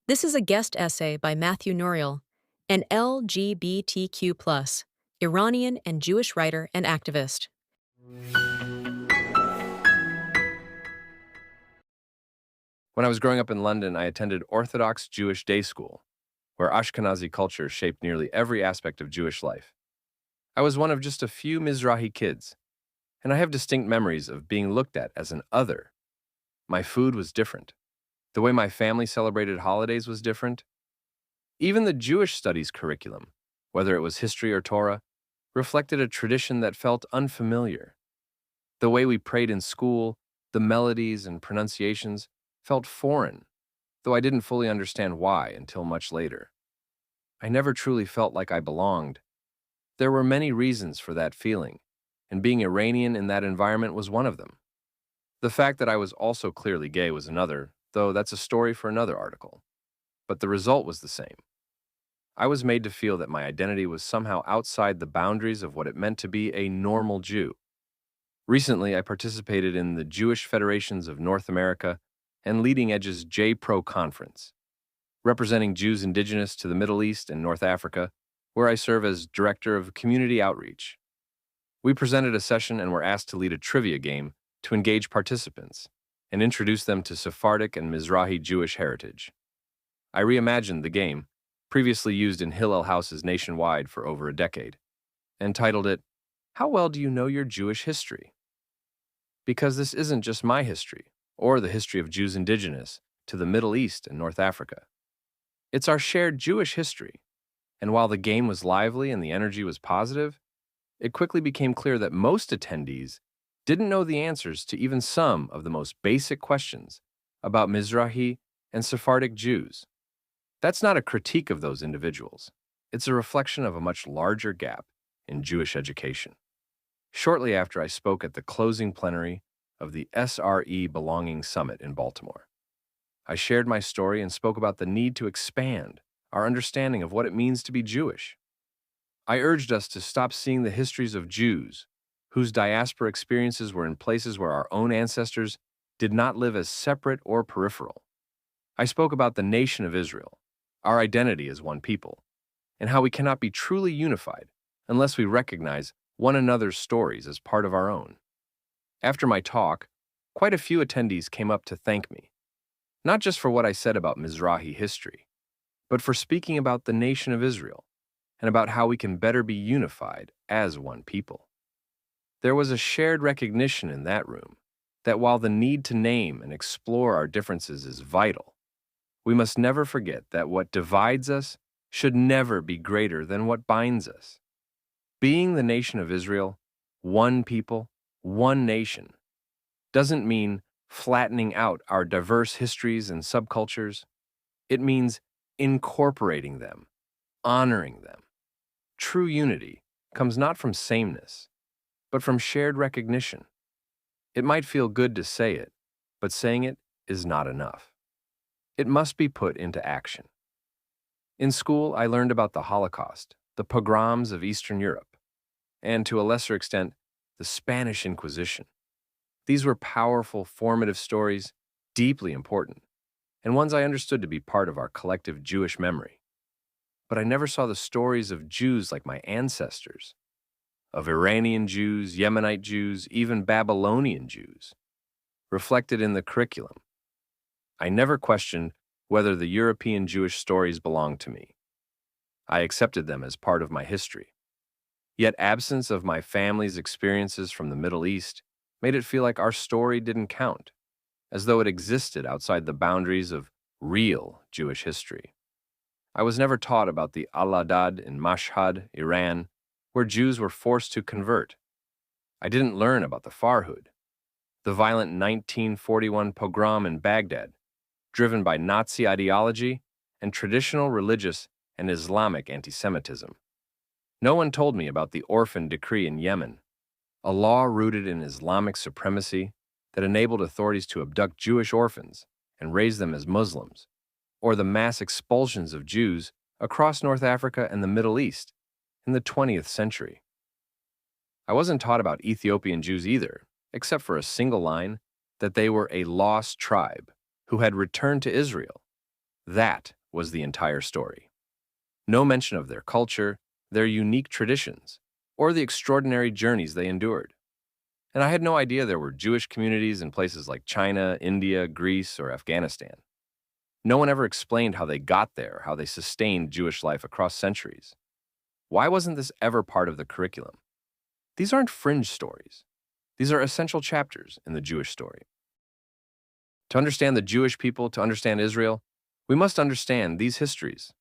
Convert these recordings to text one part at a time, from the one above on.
This is a guest essay by Matthew Nouriel, an LGBTQ+, Iranian and Jewish writer and activist. When I was growing up in London, I attended Orthodox Jewish day school, where Ashkenazi culture shaped nearly every aspect of Jewish life. I was one of just a few Mizrahi kids, and I have distinct memories of being looked at as an other. My food was different. The way my family celebrated holidays was different. Even the Jewish studies curriculum, whether it was history or Torah, reflected a tradition that felt unfamiliar. The way we prayed in school, the melodies and pronunciations, felt foreign, though I didn't fully understand why until much later. I never truly felt like I belonged. There were many reasons for that feeling, and being Iranian in that environment was one of them. The fact that I was also clearly gay was another, though that's a story for another article. But the result was the same. I was made to feel that my identity was somehow outside the boundaries of what it meant to be a normal Jew. Recently, I participated in the Jewish Federations of North America and Leading Edge's J-Pro conference, representing Jews indigenous to the Middle East and North Africa, where I serve as Director of Community Outreach. We presented a session and were asked to lead a trivia game to engage participants and introduce them to Sephardic and Mizrahi Jewish heritage. I reimagined the game, previously used in Hillel houses nationwide for over a decade, and titled it, "How Well Do You Know Your Jewish History?" Because this isn't just my history, or the history of Jews indigenous to the Middle East and North Africa. It's our shared Jewish history, and while the game was lively and the energy was positive, it quickly became clear that most attendees didn't know the answers to even some of the most basic questions about Mizrahi and Sephardic Jews. That's not a critique of those individuals. It's a reflection of a much larger gap in Jewish education. Shortly after I spoke at the closing plenary of the SRE Belonging Summit in Baltimore, I shared my story and spoke about the need to expand our understanding of what it means to be Jewish. I urged us to stop seeing the histories of Jews whose diaspora experiences were in places where our own ancestors did not live as separate or peripheral. I spoke about the nation of Israel, our identity as one people, and how we cannot be truly unified unless we recognize one another's stories as part of our own. After my talk, quite a few attendees came up to thank me, not just for what I said about Mizrahi history, but for speaking about the nation of Israel and about how we can better be unified as one people. There was a shared recognition in that room that while the need to name and explore our differences is vital, we must never forget that what divides us should never be greater than what binds us. Being the nation of Israel, one people, one nation, doesn't mean flattening out our diverse histories and subcultures. It means incorporating them, honoring them. True unity comes not from sameness, but from shared recognition. It might feel good to say it, but saying it is not enough. It must be put into action. In school, I learned about the Holocaust, the pogroms of Eastern Europe, and to a lesser extent, the Spanish Inquisition. These were powerful, formative stories, deeply important, and ones I understood to be part of our collective Jewish memory. But I never saw the stories of Jews like my ancestors, of Iranian Jews, Yemenite Jews, even Babylonian Jews, reflected in the curriculum. I never questioned whether the European Jewish stories belonged to me. I accepted them as part of my history. Yet absence of my family's experiences from the Middle East made it feel like our story didn't count, as though it existed outside the boundaries of real Jewish history. I was never taught about the Al-Adad in Mashhad, Iran, where Jews were forced to convert. I didn't learn about the Farhud, the violent 1941 pogrom in Baghdad, driven by Nazi ideology and traditional religious and Islamic anti-Semitism. No one told me about the orphan decree in Yemen, a law rooted in Islamic supremacy that enabled authorities to abduct Jewish orphans and raise them as Muslims, or the mass expulsions of Jews across North Africa and the Middle East in the 20th century. I wasn't taught about Ethiopian Jews either, except for a single line that they were a lost tribe who had returned to Israel. That was the entire story. No mention of their culture, their unique traditions, or the extraordinary journeys they endured. And I had no idea there were Jewish communities in places like China, India, Greece, or Afghanistan. No one ever explained how they got there, how they sustained Jewish life across centuries. Why wasn't this ever part of the curriculum? These aren't fringe stories. These are essential chapters in the Jewish story. To understand the Jewish people, to understand Israel, we must understand these histories.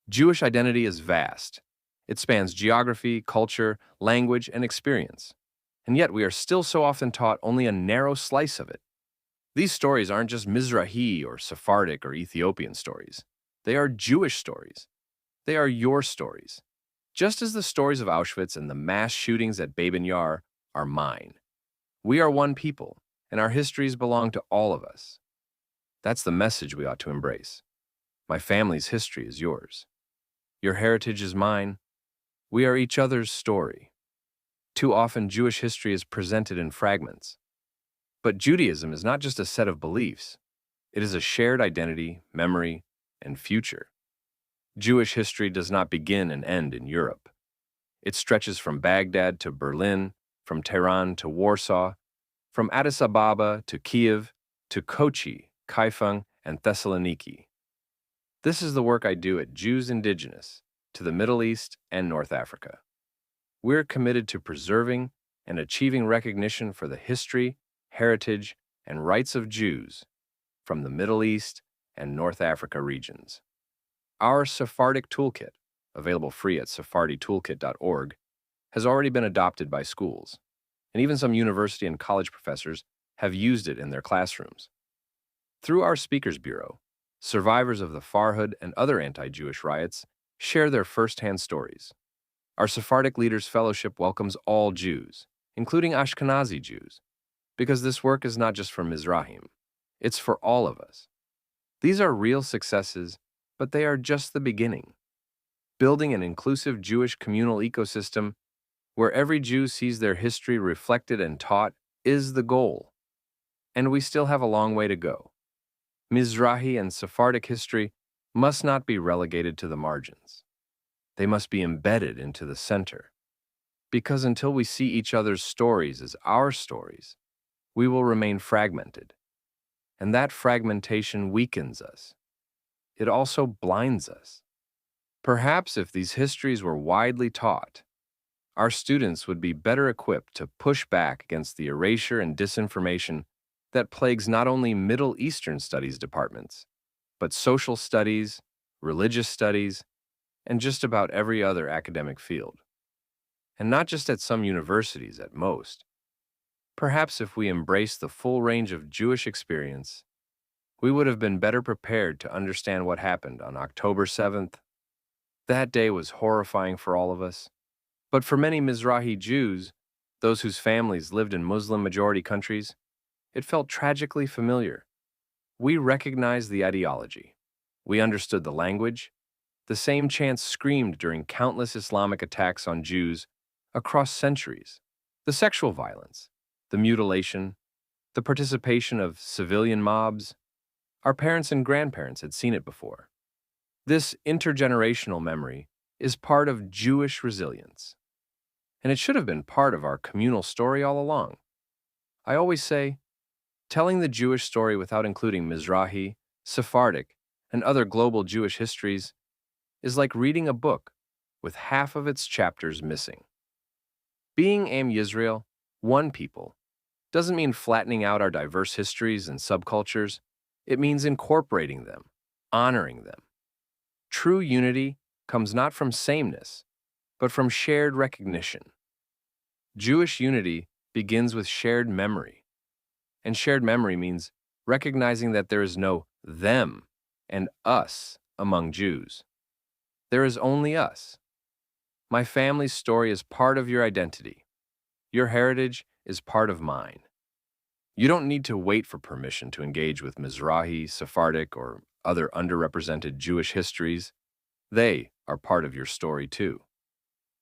Jewish identity is vast. It spans geography, culture, language, and experience. And yet we are still so often taught only a narrow slice of it. These stories aren't just Mizrahi or Sephardic or Ethiopian stories. They are Jewish stories. They are your stories. Just as the stories of Auschwitz and the mass shootings at Babin Yar are mine. We are one people, and our histories belong to all of us. That's the message we ought to embrace. My family's history is yours. Your heritage is mine. We are each other's story. Too often, Jewish history is presented in fragments. But Judaism is not just a set of beliefs. It is a shared identity, memory, and future. Jewish history does not begin and end in Europe. It stretches from Baghdad to Berlin, from Tehran to Warsaw, from Addis Ababa to Kiev to Kochi, Kaifeng, and Thessaloniki. This is the work I do at Jews Indigenous to the Middle East and North Africa. We're committed to preserving and achieving recognition for the history, heritage, and rights of Jews from the Middle East and North Africa regions. Our Sephardic Toolkit, available free at sepharditoolkit.org, has already been adopted by schools, and even some university and college professors have used it in their classrooms. Through our Speakers Bureau, survivors of the Farhud and other anti-Jewish riots share their first-hand stories. Our Sephardic Leaders Fellowship welcomes all Jews, including Ashkenazi Jews, because this work is not just for Mizrahim, it's for all of us. These are real successes, but they are just the beginning. Building an inclusive Jewish communal ecosystem where every Jew sees their history reflected and taught is the goal. And we still have a long way to go. Mizrahi and Sephardic history must not be relegated to the margins. They must be embedded into the center. Because until we see each other's stories as our stories, we will remain fragmented. And that fragmentation weakens us. It also blinds us. Perhaps if these histories were widely taught, our students would be better equipped to push back against the erasure and disinformation that plagues not only Middle Eastern studies departments, but social studies, religious studies, and just about every other academic field. And not just at some universities at most. Perhaps if we embraced the full range of Jewish experience, we would have been better prepared to understand what happened on October 7th. That day was horrifying for all of us. But for many Mizrahi Jews, those whose families lived in Muslim-majority countries, it felt tragically familiar. We recognized the ideology. We understood the language. The same chants screamed during countless Islamic attacks on Jews across centuries. The sexual violence, the mutilation, the participation of civilian mobs. Our parents and grandparents had seen it before. This intergenerational memory is part of Jewish resilience. And it should have been part of our communal story all along. I always say, telling the Jewish story without including Mizrahi, Sephardic, and other global Jewish histories is like reading a book with half of its chapters missing. Being Am Yisrael, one people, doesn't mean flattening out our diverse histories and subcultures. It means incorporating them, honoring them. True unity comes not from sameness, but from shared recognition. Jewish unity begins with shared memory. And shared memory means recognizing that there is no them and us among Jews. There is only us. My family's story is part of your identity. Your heritage is part of mine. You don't need to wait for permission to engage with Mizrahi, Sephardic, or other underrepresented Jewish histories. They are part of your story too.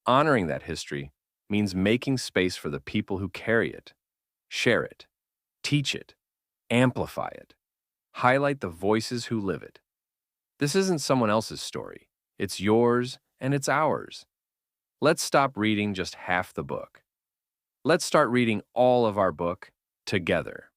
Honoring that history means making space for the people who carry it, share it, teach it, amplify it, highlight the voices who live it. This isn't someone else's story. It's yours and it's ours. Let's stop reading just half the book. Let's start reading all of our book together.